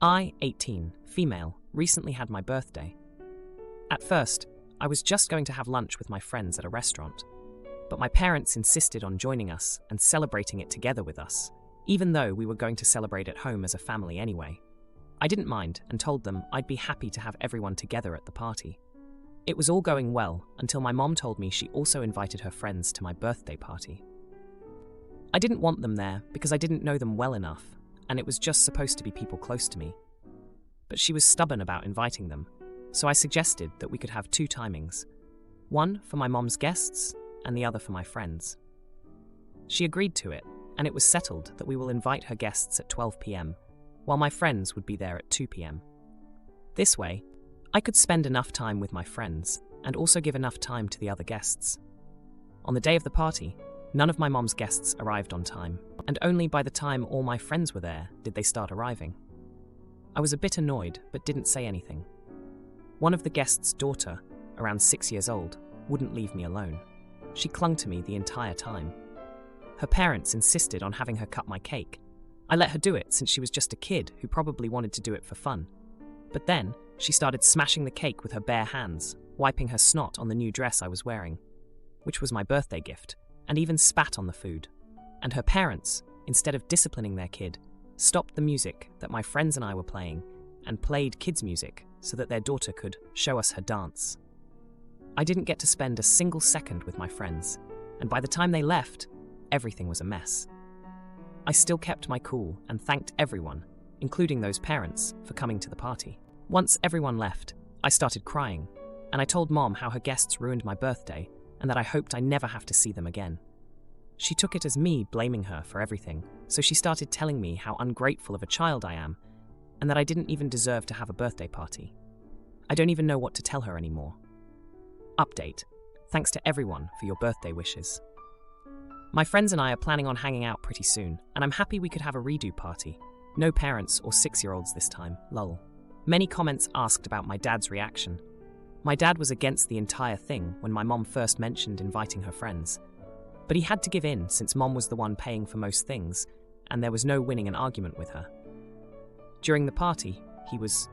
I, 18, female, recently had my birthday. At first, I was just going to have lunch with my friends at a restaurant, but my parents insisted on joining us and celebrating it together with us, even though we were going to celebrate at home as a family anyway. I didn't mind and told them I'd be happy to have everyone together at the party. It was all going well until my mom told me she also invited her friends to my birthday party. I didn't want them there because I didn't know them well enough, and it was just supposed to be people close to me. But she was stubborn about inviting them, so I suggested that we could have 2 timings, one for my mom's guests and the other for my friends. She agreed to it, and it was settled that we will invite her guests at 12 p.m, while my friends would be there at 2 p.m. This way, I could spend enough time with my friends and also give enough time to the other guests. On the day of the party, none of my mom's guests arrived on time, and only by the time all my friends were there did they start arriving. I was a bit annoyed, but didn't say anything. One of the guests' daughter, around 6 years old, wouldn't leave me alone. She clung to me the entire time. Her parents insisted on having her cut my cake. I let her do it since she was just a kid who probably wanted to do it for fun. But then, she started smashing the cake with her bare hands, wiping her snot on the new dress I was wearing, which was my birthday gift, and even spat on the food. And her parents, instead of disciplining their kid, stopped the music that my friends and I were playing and played kids' music so that their daughter could show us her dance. I didn't get to spend a single second with my friends, and by the time they left, everything was a mess. I still kept my cool and thanked everyone, including those parents, for coming to the party. Once everyone left, I started crying, and I told Mom how her guests ruined my birthday and that I hoped I never have to see them again. She took it as me blaming her for everything, so she started telling me how ungrateful of a child I am and that I didn't even deserve to have a birthday party. I don't even know what to tell her anymore. Update. Thanks to everyone for your birthday wishes. My friends and I are planning on hanging out pretty soon, and I'm happy we could have a redo party. No parents or 6-year-olds this time, lol. Many comments asked about my dad's reaction. My dad was against the entire thing when my mom first mentioned inviting her friends. But he had to give in since Mom was the one paying for most things, and there was no winning an argument with her. During the party, he was,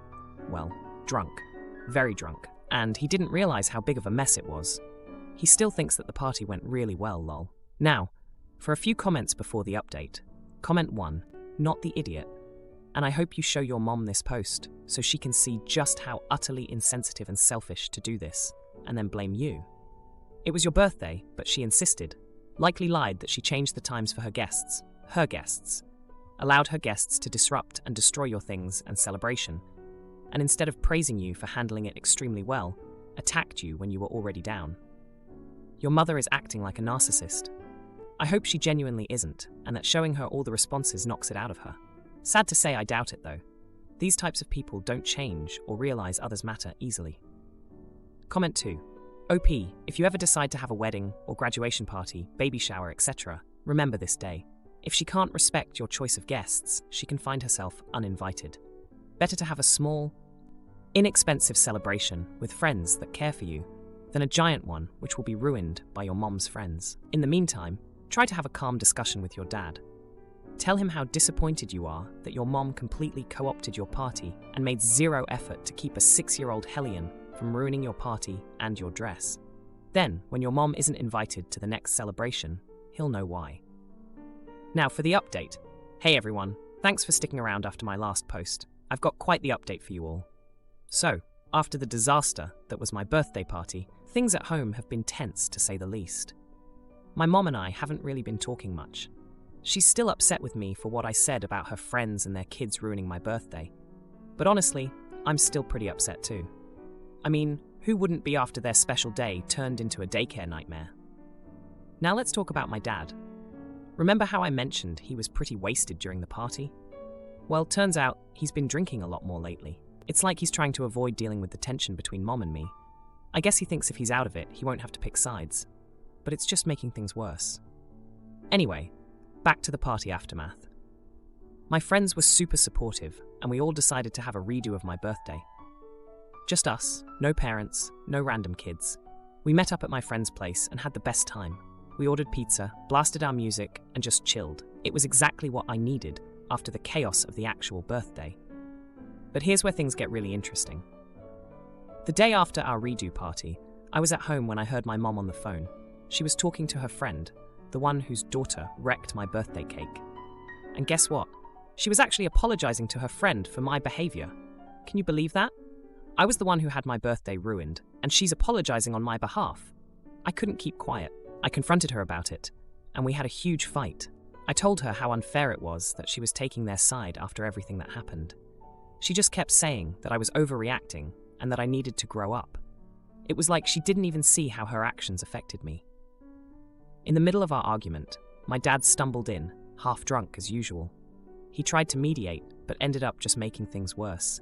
well, drunk. Very drunk. And he didn't realize how big of a mess it was. He still thinks that the party went really well, lol. Now, for a few comments before the update. Comment 1, not the idiot. And I hope you show your mom this post so she can see just how utterly insensitive and selfish to do this, and then blame you. It was your birthday, but she insisted. Likely lied that she changed the times for her guests, allowed her guests to disrupt and destroy your things and celebration, and instead of praising you for handling it extremely well, attacked you when you were already down. Your mother is acting like a narcissist. I hope she genuinely isn't, and that showing her all the responses knocks it out of her. Sad to say, I doubt it though. These types of people don't change or realize others matter easily. Comment 2. OP, if you ever decide to have a wedding or graduation party, baby shower, etc., remember this day. If she can't respect your choice of guests, she can find herself uninvited. Better to have a small, inexpensive celebration with friends that care for you than a giant one which will be ruined by your mom's friends. In the meantime, try to have a calm discussion with your dad. Tell him how disappointed you are that your mom completely co-opted your party and made zero effort to keep a 6-year-old hellion from ruining your party and your dress. Then, when your mom isn't invited to the next celebration, he'll know why. Now for the update. Hey everyone, thanks for sticking around after my last post. I've got quite the update for you all. So, after the disaster that was my birthday party, things at home have been tense to say the least. My mom and I haven't really been talking much. She's still upset with me for what I said about her friends and their kids ruining my birthday. But honestly, I'm still pretty upset too. I mean, who wouldn't be after their special day turned into a daycare nightmare? Now let's talk about my dad. Remember how I mentioned he was pretty wasted during the party? Well, turns out he's been drinking a lot more lately. It's like he's trying to avoid dealing with the tension between Mom and me. I guess he thinks if he's out of it, he won't have to pick sides. But it's just making things worse. Anyway, back to the party aftermath. My friends were super supportive, and we all decided to have a redo of my birthday. Just us, no parents, no random kids. We met up at my friend's place and had the best time. We ordered pizza, blasted our music, and just chilled. It was exactly what I needed after the chaos of the actual birthday. But here's where things get really interesting. The day after our redo party, I was at home when I heard my mom on the phone. She was talking to her friend, the one whose daughter wrecked my birthday cake. And guess what? She was actually apologizing to her friend for my behavior. Can you believe that? I was the one who had my birthday ruined, and she's apologizing on my behalf. I couldn't keep quiet. I confronted her about it, and we had a huge fight. I told her how unfair it was that she was taking their side after everything that happened. She just kept saying that I was overreacting and that I needed to grow up. It was like she didn't even see how her actions affected me. In the middle of our argument, my dad stumbled in, half drunk as usual. He tried to mediate, but ended up just making things worse.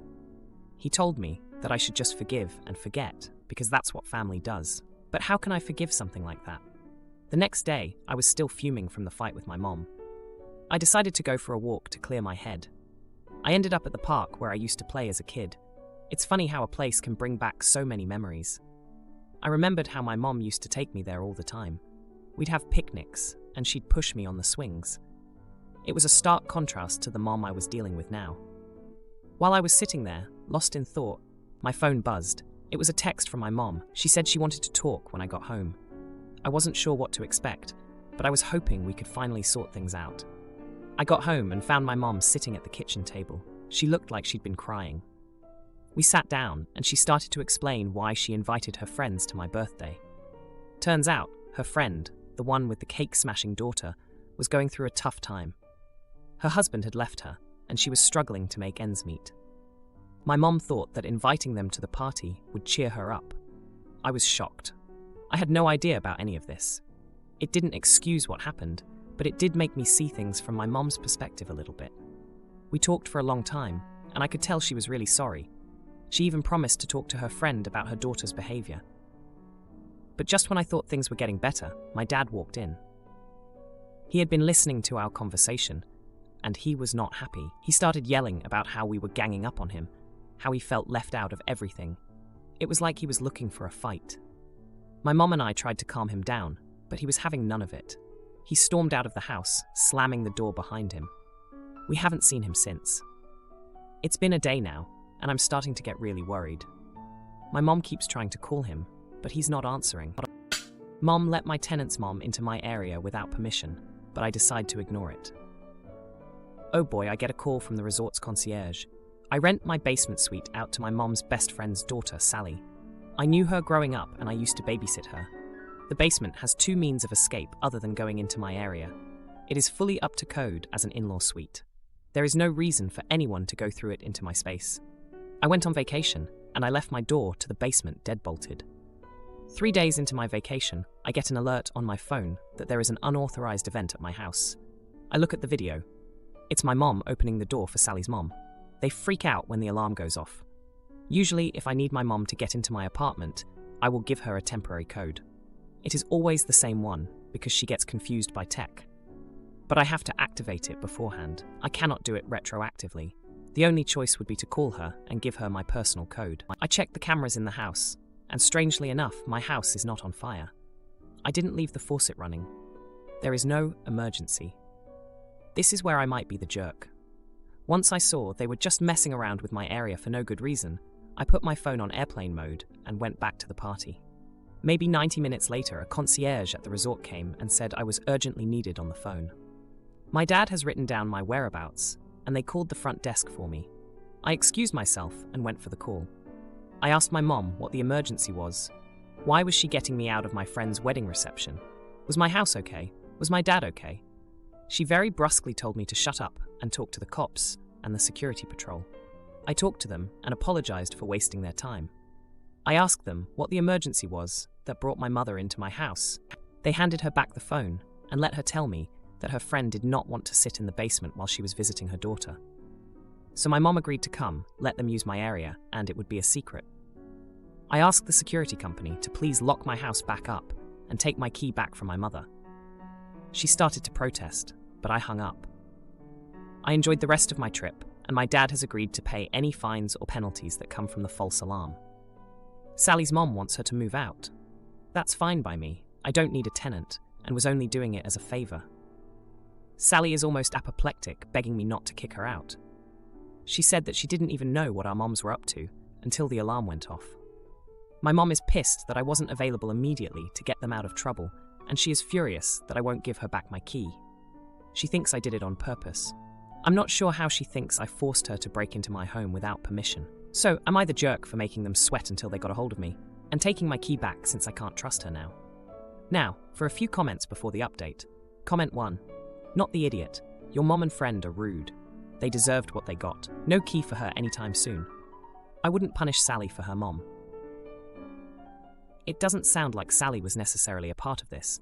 He told me that I should just forgive and forget, because that's what family does. But how can I forgive something like that? The next day, I was still fuming from the fight with my mom. I decided to go for a walk to clear my head. I ended up at the park where I used to play as a kid. It's funny how a place can bring back so many memories. I remembered how my mom used to take me there all the time. We'd have picnics, and she'd push me on the swings. It was a stark contrast to the mom I was dealing with now. While I was sitting there, lost in thought, my phone buzzed. It was a text from my mom. She said she wanted to talk when I got home. I wasn't sure what to expect, but I was hoping we could finally sort things out. I got home and found my mom sitting at the kitchen table. She looked like she'd been crying. We sat down, and she started to explain why she invited her friends to my birthday. Turns out, her friend, the one with the cake-smashing daughter, was going through a tough time. Her husband had left her, and she was struggling to make ends meet. My mom thought that inviting them to the party would cheer her up. I was shocked. I had no idea about any of this. It didn't excuse what happened, but it did make me see things from my mom's perspective a little bit. We talked for a long time, and I could tell she was really sorry. She even promised to talk to her friend about her daughter's behavior. But just when I thought things were getting better, my dad walked in. He had been listening to our conversation, and he was not happy. He started yelling about how we were ganging up on him, how he felt left out of everything. It was like he was looking for a fight. My mom and I tried to calm him down, but he was having none of it. He stormed out of the house, slamming the door behind him. We haven't seen him since. It's been a day now, and I'm starting to get really worried. My mom keeps trying to call him, but he's not answering. Mom let my tenant's mom into my area without permission, but I decide to ignore it. Oh boy, I get a call from the resort's concierge. I rent my basement suite out to my mom's best friend's daughter, Sally. I knew her growing up, and I used to babysit her. The basement has 2 means of escape other than going into my area. It is fully up to code as an in-law suite. There is no reason for anyone to go through it into my space. I went on vacation, and I left my door to the basement deadbolted. 3 days into my vacation, I get an alert on my phone that there is an unauthorized event at my house. I look at the video. It's my mom opening the door for Sally's mom. They freak out when the alarm goes off. Usually, if I need my mom to get into my apartment, I will give her a temporary code. It is always the same one, because she gets confused by tech. But I have to activate it beforehand. I cannot do it retroactively. The only choice would be to call her and give her my personal code. I checked the cameras in the house, and strangely enough, my house is not on fire. I didn't leave the faucet running. There is no emergency. This is where I might be the jerk. Once I saw they were just messing around with my area for no good reason, I put my phone on airplane mode and went back to the party. Maybe 90 minutes later, a concierge at the resort came and said I was urgently needed on the phone. My dad has written down my whereabouts, and they called the front desk for me. I excused myself and went for the call. I asked my mom what the emergency was. Why was she getting me out of my friend's wedding reception? Was my house okay? Was my dad okay? She very brusquely told me to shut up and talk to the cops and the security patrol. I talked to them and apologized for wasting their time. I asked them what the emergency was that brought my mother into my house. They handed her back the phone and let her tell me that her friend did not want to sit in the basement while she was visiting her daughter. So my mom agreed to come, let them use my area, and it would be a secret. I asked the security company to please lock my house back up and take my key back from my mother. She started to protest, but I hung up. I enjoyed the rest of my trip, and my dad has agreed to pay any fines or penalties that come from the false alarm. Sally's mom wants her to move out. That's fine by me. I don't need a tenant, and was only doing it as a favor. Sally is almost apoplectic, begging me not to kick her out. She said that she didn't even know what our moms were up to until the alarm went off. My mom is pissed that I wasn't available immediately to get them out of trouble, and she is furious that I won't give her back my key. She thinks I did it on purpose. I'm not sure how she thinks I forced her to break into my home without permission. So, am I the jerk for making them sweat until they got a hold of me, and taking my key back since I can't trust her now? Now, for a few comments before the update. Comment 1. Not the idiot. Your mom and friend are rude. They deserved what they got. No key for her anytime soon. I wouldn't punish Sally for her mom. It doesn't sound like Sally was necessarily a part of this.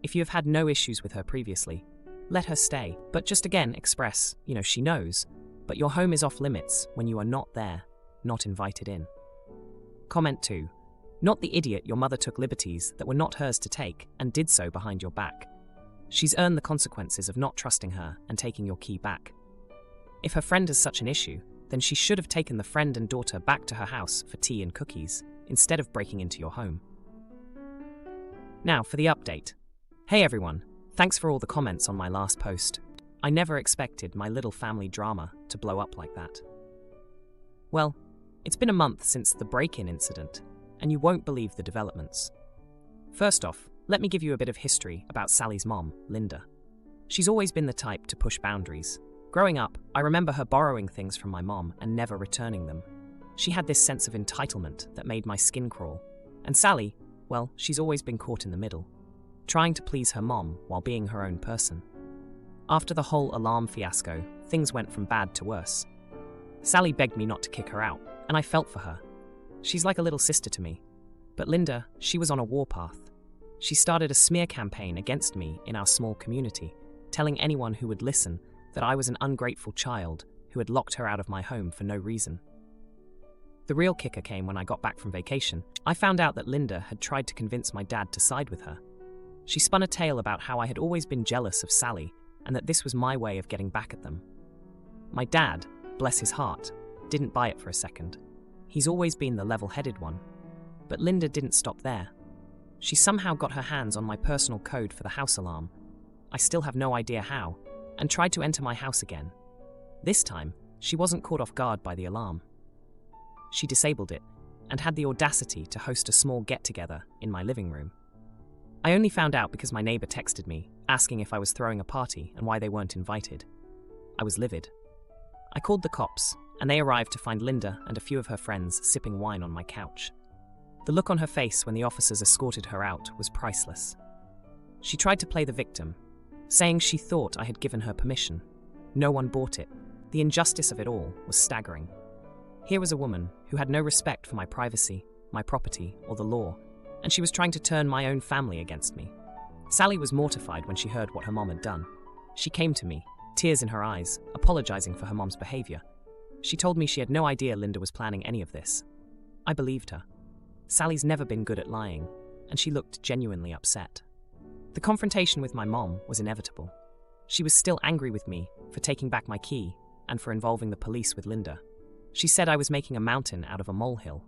If you have had no issues with her previously, let her stay, but just again express, she knows, but your home is off limits when you are not there, not invited in. Comment 2. Not the idiot your mother took liberties that were not hers to take and did so behind your back. She's earned the consequences of not trusting her and taking your key back. If her friend has such an issue, then she should have taken the friend and daughter back to her house for tea and cookies, instead of breaking into your home. Now for the update. Hey everyone, thanks for all the comments on my last post. I never expected my little family drama to blow up like that. Well, it's been a month since the break-in incident, and you won't believe the developments. First off, let me give you a bit of history about Sally's mom, Linda. She's always been the type to push boundaries. Growing up, I remember her borrowing things from my mom and never returning them. She had this sense of entitlement that made my skin crawl. And Sally, well, she's always been caught in the middle, trying to please her mom while being her own person. After the whole alarm fiasco, things went from bad to worse. Sally begged me not to kick her out, and I felt for her. She's like a little sister to me. But Linda, she was on a warpath. She started a smear campaign against me in our small community, telling anyone who would listen that I was an ungrateful child who had locked her out of my home for no reason. The real kicker came when I got back from vacation. I found out that Linda had tried to convince my dad to side with her. She spun a tale about how I had always been jealous of Sally and that this was my way of getting back at them. My dad, bless his heart, didn't buy it for a second. He's always been the level-headed one. But Linda didn't stop there. She somehow got her hands on my personal code for the house alarm. I still have no idea how, and tried to enter my house again. This time, she wasn't caught off guard by the alarm. She disabled it, and had the audacity to host a small get-together in my living room. I only found out because my neighbor texted me, asking if I was throwing a party and why they weren't invited. I was livid. I called the cops, and they arrived to find Linda and a few of her friends sipping wine on my couch. The look on her face when the officers escorted her out was priceless. She tried to play the victim, saying she thought I had given her permission. No one bought it. The injustice of it all was staggering. Here was a woman who had no respect for my privacy, my property, or the law, and she was trying to turn my own family against me. Sally was mortified when she heard what her mom had done. She came to me, tears in her eyes, apologizing for her mom's behavior. She told me she had no idea Linda was planning any of this. I believed her. Sally's never been good at lying, and she looked genuinely upset. The confrontation with my mom was inevitable. She was still angry with me for taking back my key and for involving the police with Linda. She said I was making a mountain out of a molehill.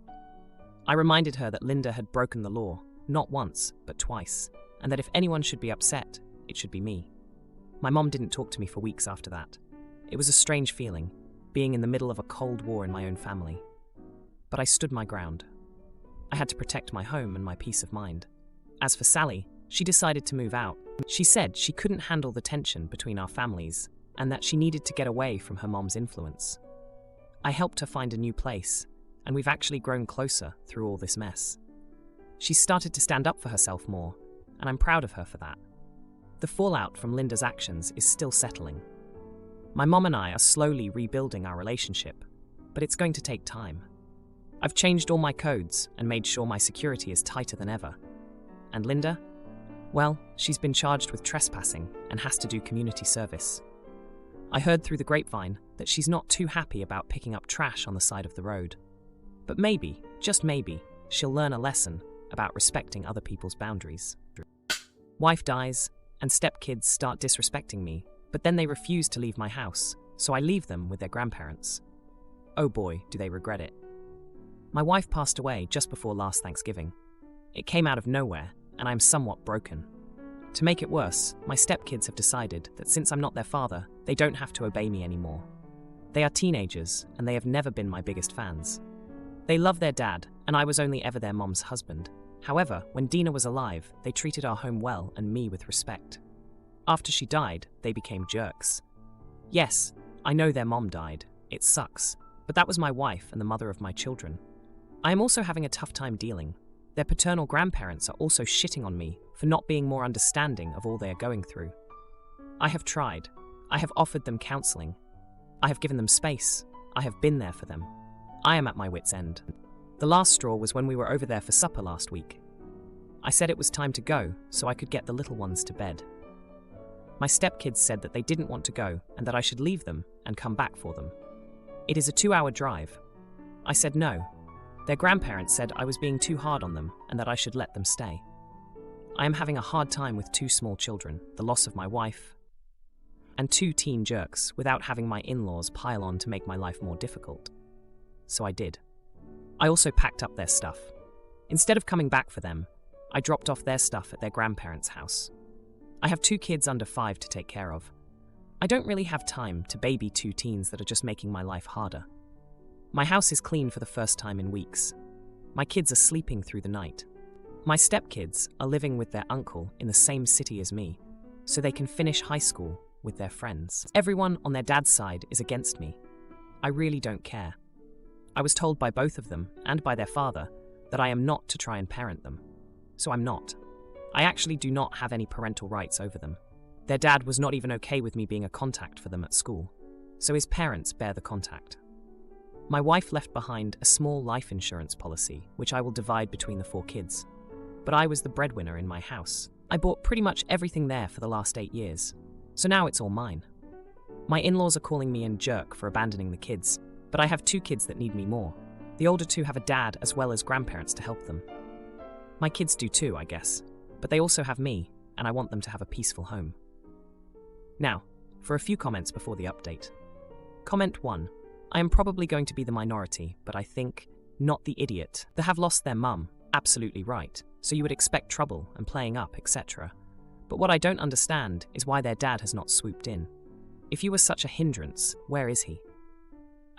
I reminded her that Linda had broken the law, not once, but twice, and that if anyone should be upset, it should be me. My mom didn't talk to me for weeks after that. It was a strange feeling, being in the middle of a cold war in my own family. But I stood my ground. I had to protect my home and my peace of mind. As for Sally, she decided to move out. She said she couldn't handle the tension between our families and that she needed to get away from her mom's influence. I helped her find a new place, and we've actually grown closer through all this mess. She's started to stand up for herself more, and I'm proud of her for that. The fallout from Linda's actions is still settling. My mom and I are slowly rebuilding our relationship, but it's going to take time. I've changed all my codes and made sure my security is tighter than ever. And Linda? Well, she's been charged with trespassing and has to do community service. I heard through the grapevine that she's not too happy about picking up trash on the side of the road. But maybe, just maybe, she'll learn a lesson about respecting other people's boundaries. Wife dies, and stepkids start disrespecting me, but then they refuse to leave my house, so I leave them with their grandparents. Oh boy, do they regret it. My wife passed away just before last Thanksgiving. It came out of nowhere, and I'm somewhat broken. To make it worse, my stepkids have decided that since I'm not their father, they don't have to obey me anymore. They are teenagers, and they have never been my biggest fans. They love their dad, and I was only ever their mom's husband. However, when Dina was alive, they treated our home well and me with respect. After she died, they became jerks. Yes, I know their mom died. It sucks. But that was my wife and the mother of my children. I am also having a tough time dealing. Their paternal grandparents are also shitting on me for not being more understanding of all they are going through. I have tried. I have offered them counseling. I have given them space. I have been there for them. I am at my wit's end. The last straw was when we were over there for supper last week. I said it was time to go so I could get the little ones to bed. My stepkids said that they didn't want to go and that I should leave them and come back for them. It is a 2-hour drive. I said no. Their grandparents said I was being too hard on them and that I should let them stay. I am having a hard time with 2 small children, the loss of my wife, and 2 teen jerks without having my in-laws pile on to make my life more difficult. So I did. I also packed up their stuff. Instead of coming back for them, I dropped off their stuff at their grandparents' house. I have 2 kids under 5 to take care of. I don't really have time to baby 2 teens that are just making my life harder. My house is clean for the first time in weeks. My kids are sleeping through the night. My stepkids are living with their uncle in the same city as me, so they can finish high school with their friends. Everyone on their dad's side is against me. I really don't care. I was told by both of them and by their father that I am not to try and parent them. So I'm not. I actually do not have any parental rights over them. Their dad was not even okay with me being a contact for them at school, so his parents bear the contact. My wife left behind a small life insurance policy, which I will divide between the 4 kids. But I was the breadwinner in my house. I bought pretty much everything there for the last 8 years, so now it's all mine. My in-laws are calling me a jerk for abandoning the kids, but I have 2 kids that need me more. The older 2 have a dad as well as grandparents to help them. My kids do too, I guess, but they also have me, and I want them to have a peaceful home. Now, for a few comments before the update. Comment 1. I am probably going to be the minority, but I think, not the idiot. They have lost their mum, absolutely right, so you would expect trouble and playing up, etc. But what I don't understand is why their dad has not swooped in. If you were such a hindrance, where is he?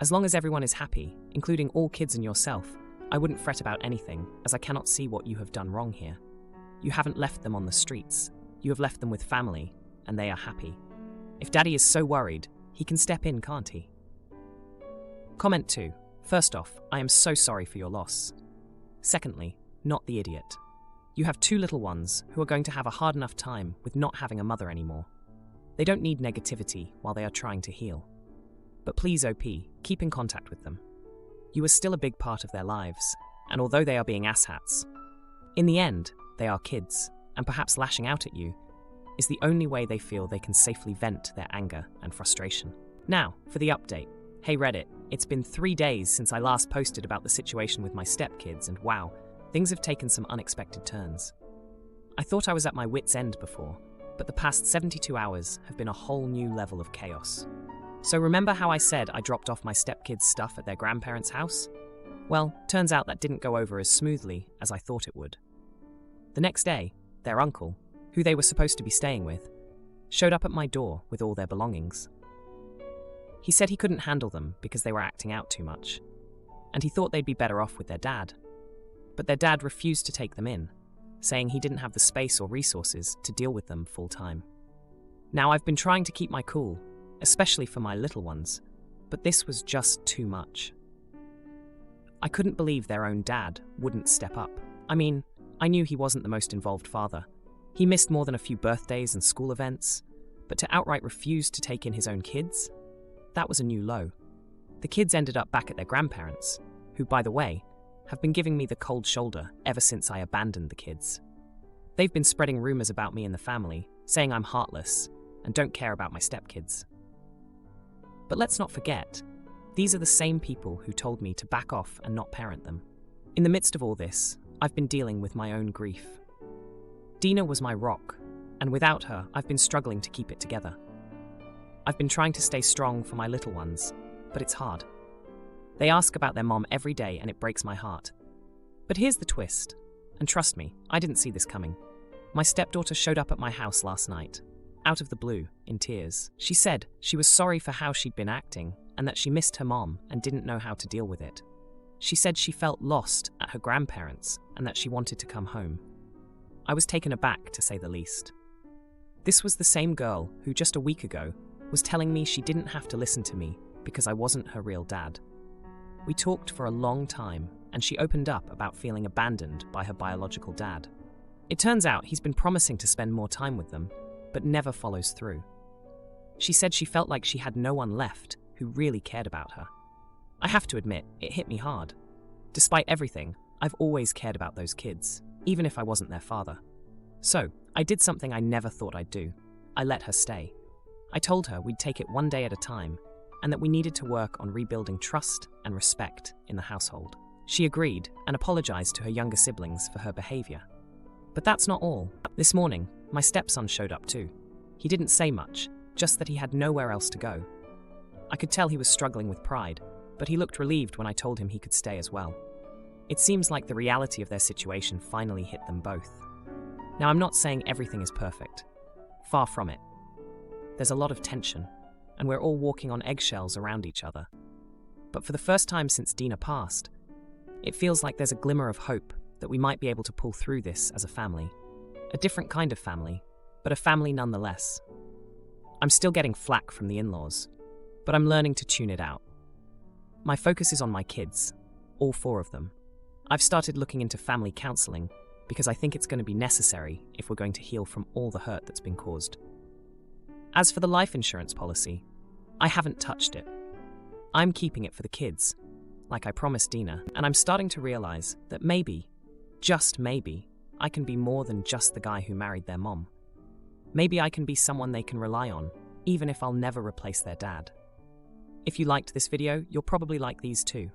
As long as everyone is happy, including all kids and yourself, I wouldn't fret about anything, as I cannot see what you have done wrong here. You haven't left them on the streets. You have left them with family, and they are happy. If Daddy is so worried, he can step in, can't he? Comment 2. First off, I am so sorry for your loss. Secondly, not the idiot. You have 2 little ones who are going to have a hard enough time with not having a mother anymore. They don't need negativity while they are trying to heal. But please, OP, keep in contact with them. You are still a big part of their lives, and although they are being asshats, in the end, they are kids, and perhaps lashing out at you is the only way they feel they can safely vent their anger and frustration. Now, for the update. Hey Reddit, it's been 3 days since I last posted about the situation with my stepkids, and wow, things have taken some unexpected turns. I thought I was at my wit's end before, but the past 72 hours have been a whole new level of chaos. So remember how I said I dropped off my stepkids' stuff at their grandparents' house? Well, turns out that didn't go over as smoothly as I thought it would. The next day, their uncle, who they were supposed to be staying with, showed up at my door with all their belongings. He said he couldn't handle them because they were acting out too much, and he thought they'd be better off with their dad. But their dad refused to take them in, saying he didn't have the space or resources to deal with them full time. Now, I've been trying to keep my cool, especially for my little ones, but this was just too much. I couldn't believe their own dad wouldn't step up. I mean, I knew he wasn't the most involved father. He missed more than a few birthdays and school events, but to outright refuse to take in his own kids? That was a new low. The kids ended up back at their grandparents, who, by the way, have been giving me the cold shoulder ever since I abandoned the kids. They've been spreading rumors about me in the family, saying I'm heartless and don't care about my stepkids. But let's not forget, these are the same people who told me to back off and not parent them. In the midst of all this, I've been dealing with my own grief. Dina was my rock, and without her, I've been struggling to keep it together. I've been trying to stay strong for my little ones, but it's hard. They ask about their mom every day and it breaks my heart. But here's the twist, and trust me, I didn't see this coming. My stepdaughter showed up at my house last night, out of the blue, in tears. She said she was sorry for how she'd been acting and that she missed her mom and didn't know how to deal with it. She said she felt lost at her grandparents and that she wanted to come home. I was taken aback, to say the least. This was the same girl who just a week ago was telling me she didn't have to listen to me because I wasn't her real dad. We talked for a long time, and she opened up about feeling abandoned by her biological dad. It turns out he's been promising to spend more time with them, but never follows through. She said she felt like she had no one left who really cared about her. I have to admit, it hit me hard. Despite everything, I've always cared about those kids, even if I wasn't their father. So, I did something I never thought I'd do. I let her stay. I told her we'd take it one day at a time, and that we needed to work on rebuilding trust and respect in the household. She agreed and apologized to her younger siblings for her behavior. But that's not all. This morning, my stepson showed up too. He didn't say much, just that he had nowhere else to go. I could tell he was struggling with pride, but he looked relieved when I told him he could stay as well. It seems like the reality of their situation finally hit them both. Now, I'm not saying everything is perfect. Far from it. There's a lot of tension, and we're all walking on eggshells around each other. But for the first time since Dina passed, it feels like there's a glimmer of hope that we might be able to pull through this as a family. A different kind of family, but a family nonetheless. I'm still getting flack from the in-laws, but I'm learning to tune it out. My focus is on my kids, all 4 of them. I've started looking into family counseling because I think it's going to be necessary if we're going to heal from all the hurt that's been caused. As for the life insurance policy, I haven't touched it. I'm keeping it for the kids, like I promised Dina, and I'm starting to realize that maybe, just maybe, I can be more than just the guy who married their mom. Maybe I can be someone they can rely on, even if I'll never replace their dad. If you liked this video, you'll probably like these too.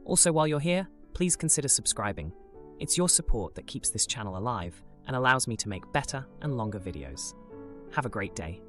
Also, while you're here, please consider subscribing. It's your support that keeps this channel alive and allows me to make better and longer videos. Have a great day.